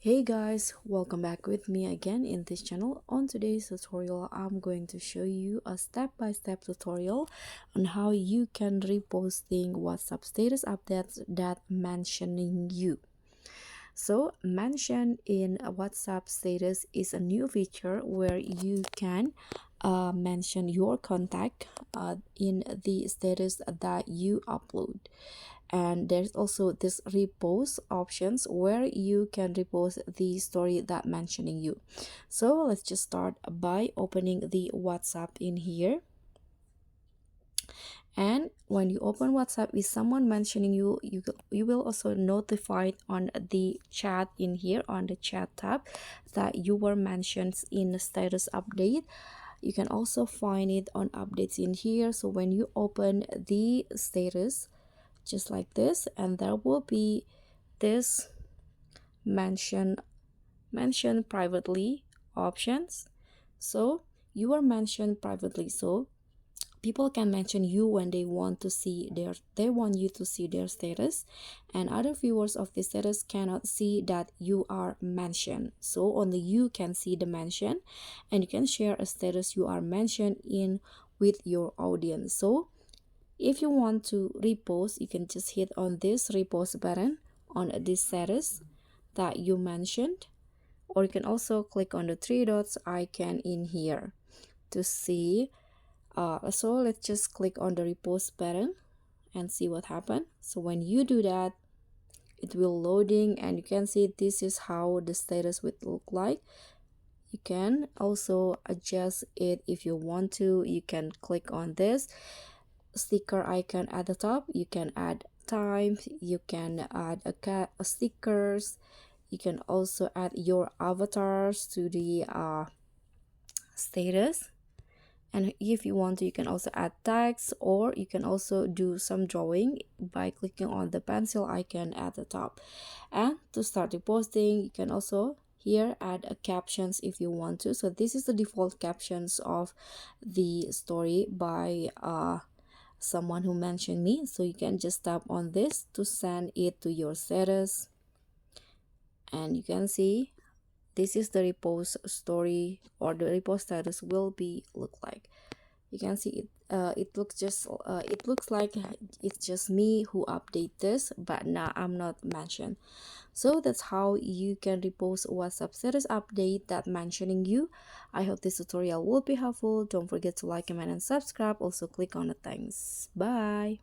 Hey guys, welcome back with me again in this channel. On today's tutorial, I'm going to show you a step-by-step tutorial on how you can reposting WhatsApp status updates that mentioning you. So, mention in a WhatsApp status is a new feature where you can mention your contact in the status that you upload. And there's also this repost options where you can repost the story that mentioning you. So let's just start by opening the WhatsApp in here. And when you open WhatsApp with someone mentioning you will also notified on the chat in here on the chat tab that you were mentioned in the status update. You can also find it on updates in here. So when you open the status just like this, and there will be this mention privately options. So you are mentioned privately, so people can mention you when they want you to see their status, and other viewers of the status cannot see that you are mentioned. So only you can see the mention, and you can share a status you are mentioned in with your audience. So if you want to repost, you can just hit on this repost button on this status that you mentioned, or you can also click on the three dots icon in here to see. So let's just click on the repost button and see what happened. So when you do that, it will loading, and you can see this is how the status would look like. You can also adjust it if you want to. You can click on this sticker icon at the top. You can add time, you can add a stickers, you can also add your avatars to the status, and if you want to, you can also add tags, or you can also do some drawing by clicking on the pencil icon at the top. And to start the posting, you can also here add a captions if you want to. So this is the default captions of the story by someone who mentioned me. So you can just tap on this to send it to your status, and you can see this is the repost story, or the repost status will be look like. You can see it it looks like it's just me who update this, but now I'm not mentioned. So that's how you can repost WhatsApp status update that mentioning you. I hope this tutorial will be helpful. Don't forget to like, comment, and subscribe. Also click on the thanks. Bye.